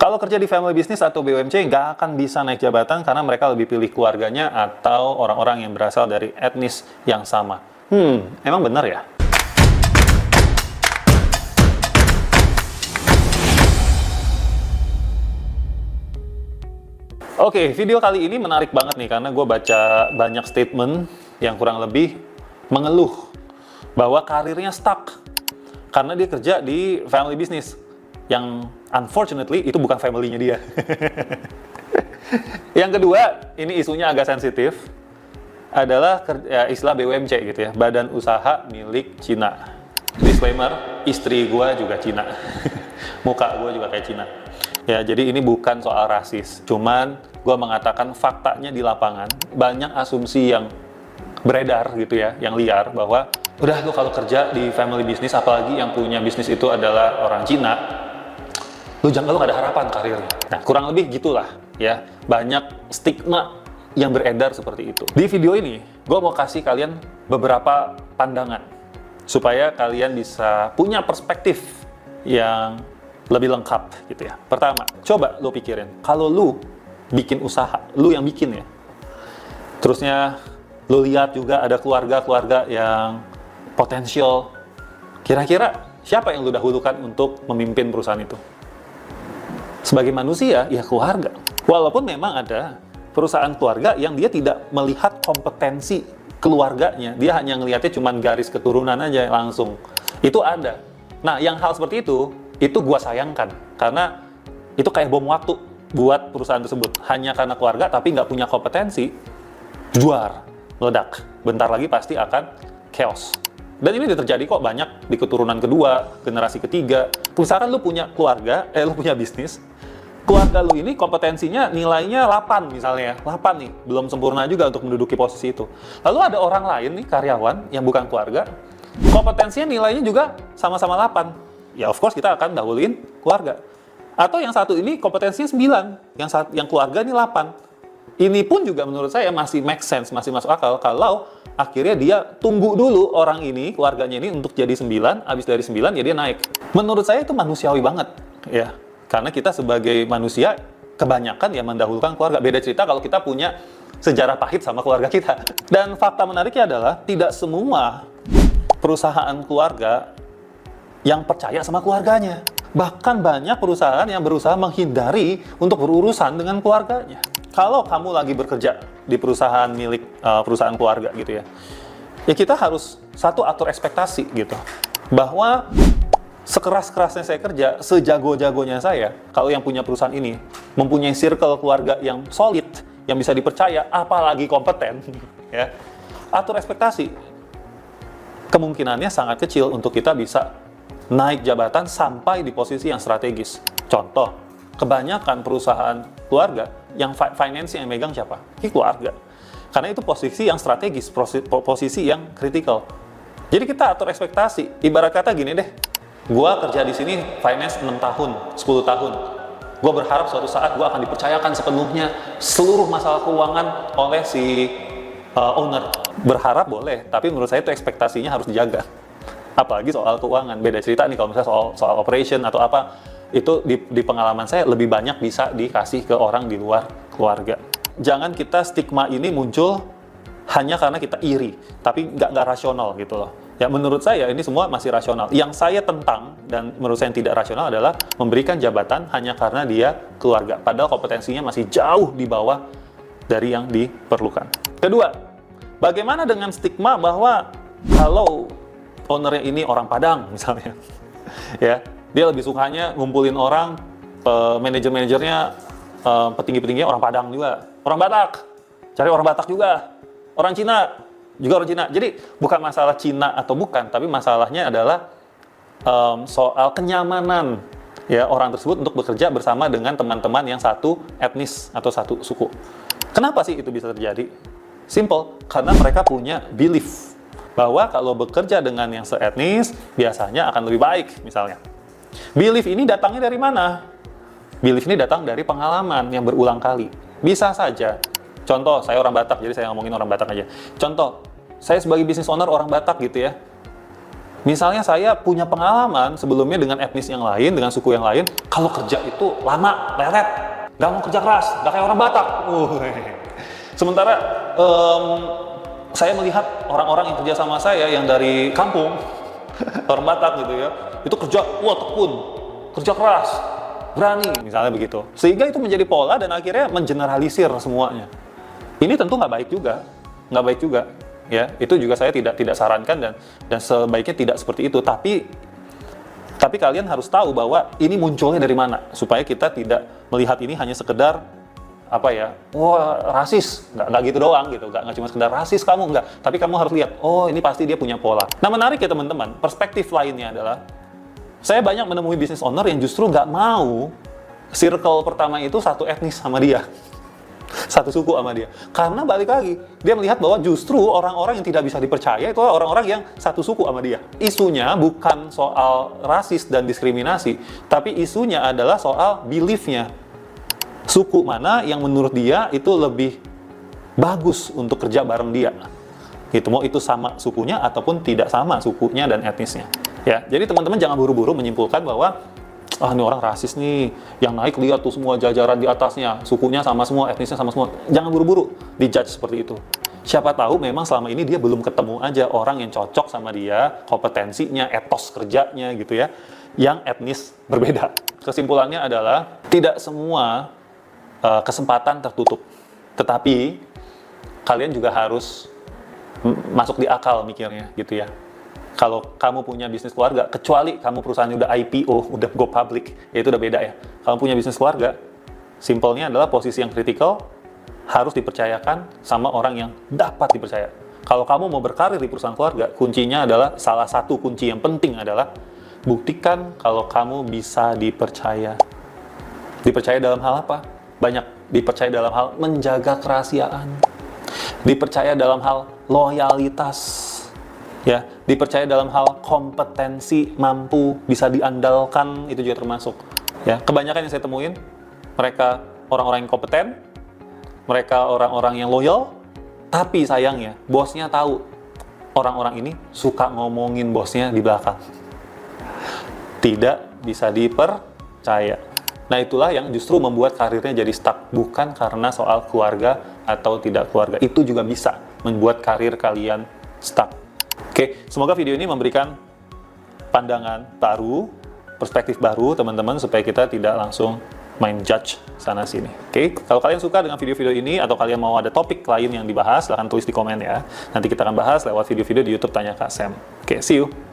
Kalau kerja di family business atau BUMC, nggak akan bisa naik jabatan karena mereka lebih pilih keluarganya atau orang-orang yang berasal dari etnis yang sama. Emang benar ya? Oke, video kali ini menarik banget nih karena gue baca banyak statement yang kurang lebih mengeluh bahwa karirnya stuck karena dia kerja di family business yang unfortunately itu bukan family-nya dia. Yang kedua, ini isunya agak sensitif, adalah istilah BUMC gitu ya, Badan Usaha Milik Cina. Disclaimer, istri gue juga Cina. Muka gue juga kayak Cina. Ya, jadi ini bukan soal rasis, cuman gue mengatakan faktanya di lapangan, banyak asumsi yang beredar gitu ya, yang liar, bahwa udah lu kalau kerja di family business, apalagi yang punya bisnis itu adalah orang Cina, lu gak ada harapan karirnya. Nah, kurang lebih gitulah ya, banyak stigma yang beredar seperti itu. Di video ini, gue mau kasih kalian beberapa pandangan supaya kalian bisa punya perspektif yang lebih lengkap gitu ya. Pertama, coba lu pikirin, kalau lu bikin usaha, lu yang bikin ya, terusnya lu lihat juga ada keluarga-keluarga yang potensial, kira-kira siapa yang lu dahulukan untuk memimpin perusahaan itu? Sebagai manusia, ya keluarga. Walaupun memang ada perusahaan keluarga yang dia tidak melihat kompetensi keluarganya, dia hanya ngelihatnya cuma garis keturunan aja langsung. Itu ada. Nah, yang hal seperti itu gua sayangkan. Karena itu kayak bom waktu buat perusahaan tersebut. Hanya karena keluarga tapi nggak punya kompetensi, juar, meledak. Bentar lagi pasti akan chaos. Dan ini terjadi kok banyak di keturunan kedua, generasi ketiga. Misalkan lu punya keluarga, lu punya bisnis, keluarga lu ini kompetensinya nilainya 8 misalnya, 8 nih, belum sempurna juga untuk menduduki posisi itu. Lalu ada orang lain nih, karyawan yang bukan keluarga, kompetensinya nilainya juga sama-sama 8. Ya of course kita akan dahuluin keluarga. Atau yang satu ini kompetensinya 9, yang keluarga ini 8. Ini pun juga menurut saya masih make sense, masih masuk akal kalau akhirnya dia tunggu dulu orang ini, keluarganya ini untuk jadi 9, habis dari 9 ya dia naik. Menurut saya itu manusiawi banget ya. Karena kita sebagai manusia kebanyakan ya mendahulukan keluarga. Beda cerita kalau kita punya sejarah pahit sama keluarga kita. Dan fakta menariknya adalah tidak semua perusahaan keluarga yang percaya sama keluarganya. Bahkan banyak perusahaan yang berusaha menghindari untuk berurusan dengan keluarganya. Kalau kamu lagi bekerja di perusahaan milik perusahaan keluarga gitu ya, ya kita harus satu atur ekspektasi gitu, bahwa sekeras-kerasnya saya kerja, sejago-jagonya saya, kalau yang punya perusahaan ini mempunyai circle keluarga yang solid, yang bisa dipercaya, apalagi kompeten, ya, atur ekspektasi. Kemungkinannya sangat kecil untuk kita bisa naik jabatan sampai di posisi yang strategis. Contoh, kebanyakan perusahaan keluarga yang finance yang megang siapa? Keluarga. Karena itu posisi yang strategis, posisi yang kritikal. Jadi kita atur ekspektasi. Ibarat kata gini deh, gua kerja di sini finance 6 tahun, 10 tahun. Gua berharap suatu saat gua akan dipercayakan sepenuhnya seluruh masalah keuangan oleh si owner. Berharap boleh, tapi menurut saya itu ekspektasinya harus dijaga. Apalagi soal keuangan. Beda cerita nih kalau misalnya soal operation atau apa, itu di pengalaman saya lebih banyak bisa dikasih ke orang di luar keluarga. Jangan kita stigma ini muncul hanya karena kita iri, tapi nggak rasional gitu loh. Ya menurut saya ini semua masih rasional. Yang saya tentang dan menurut saya yang tidak rasional adalah memberikan jabatan hanya karena dia keluarga. Padahal kompetensinya masih jauh di bawah dari yang diperlukan. Kedua, bagaimana dengan stigma bahwa kalau ownernya ini orang Padang misalnya, ya dia lebih sukanya ngumpulin orang, manajer-manajernya, petinggi-petingginya orang Padang juga, orang Batak, cari orang Batak juga, orang Cina, juga orang Cina. Jadi bukan masalah Cina atau bukan, tapi masalahnya adalah soal kenyamanan ya orang tersebut untuk bekerja bersama dengan teman-teman yang satu etnis atau satu suku. Kenapa sih itu bisa terjadi? Simple, karena mereka punya belief bahwa kalau bekerja dengan yang seetnis biasanya akan lebih baik misalnya. Belief ini datangnya dari mana? Belief ini datang dari pengalaman yang berulang kali. Bisa saja. Contoh, saya orang Batak, jadi saya ngomongin orang Batak aja. Contoh, saya sebagai business owner orang Batak gitu ya. Misalnya saya punya pengalaman sebelumnya dengan etnis yang lain, dengan suku yang lain, kalau kerja itu lama, lelet, nggak mau kerja keras, nggak kayak orang Batak. Sementara saya melihat orang-orang yang kerja sama saya yang dari kampung, orang Batak gitu ya, itu kerja, wah tekun, kerja keras, berani, misalnya begitu. Sehingga itu menjadi pola dan akhirnya mengeneralisir semuanya. Ini tentu nggak baik juga, nggak baik juga. Ya, itu juga saya tidak sarankan dan sebaiknya tidak seperti itu. Tapi kalian harus tahu bahwa ini munculnya dari mana, supaya kita tidak melihat ini hanya sekedar apa ya, wah rasis, nggak gitu doang gitu, nggak cuma sekedar rasis kamu, nggak. Tapi kamu harus lihat, oh ini pasti dia punya pola. Nah menarik ya teman-teman, perspektif lainnya adalah saya banyak menemui business owner yang justru nggak mau circle pertama itu satu etnis sama dia, satu suku sama dia. Karena balik lagi, dia melihat bahwa justru orang-orang yang tidak bisa dipercaya itu orang-orang yang satu suku sama dia. Isunya bukan soal rasis dan diskriminasi, tapi isunya adalah soal belief-nya. Suku mana yang menurut dia itu lebih bagus untuk kerja bareng dia. Gitu, mau itu sama sukunya ataupun tidak sama sukunya dan etnisnya. Ya, jadi teman-teman jangan buru-buru menyimpulkan bahwa ini orang rasis nih, yang naik lihat tuh semua jajaran di atasnya, sukunya sama semua, etnisnya sama semua. Jangan buru-buru dijudge seperti itu. Siapa tahu memang selama ini dia belum ketemu aja orang yang cocok sama dia, kompetensinya, etos kerjanya gitu ya, yang etnis berbeda. Kesimpulannya adalah tidak semua kesempatan tertutup. Tetapi kalian juga harus masuk di akal mikirnya gitu ya. Kalau kamu punya bisnis keluarga, kecuali kamu perusahaannya udah IPO, udah go public, ya itu udah beda ya. Kalau punya bisnis keluarga, simpelnya adalah posisi yang kritikal harus dipercayakan sama orang yang dapat dipercaya. Kalau kamu mau berkarir di perusahaan keluarga, kuncinya adalah, salah satu kunci yang penting adalah buktikan kalau kamu bisa dipercaya. Dipercaya dalam hal apa? Banyak. Dipercaya dalam hal menjaga kerahasiaan. Dipercaya dalam hal loyalitas. Ya, dipercaya dalam hal kompetensi, mampu, bisa diandalkan, itu juga termasuk. Ya, kebanyakan yang saya temuin, mereka orang-orang yang kompeten, mereka orang-orang yang loyal, tapi sayangnya bosnya tahu orang-orang ini suka ngomongin bosnya di belakang. Tidak bisa dipercaya. Nah itulah yang justru membuat karirnya jadi stuck, bukan karena soal keluarga atau tidak keluarga. Itu juga bisa membuat karir kalian stuck. Oke, semoga video ini memberikan pandangan baru, perspektif baru teman-teman, supaya kita tidak langsung main judge sana-sini. Oke, kalau kalian suka dengan video-video ini atau kalian mau ada topik lain yang dibahas, silahkan tulis di komen ya. Nanti kita akan bahas lewat video-video di YouTube Tanya Kak Sam. Oke, see you!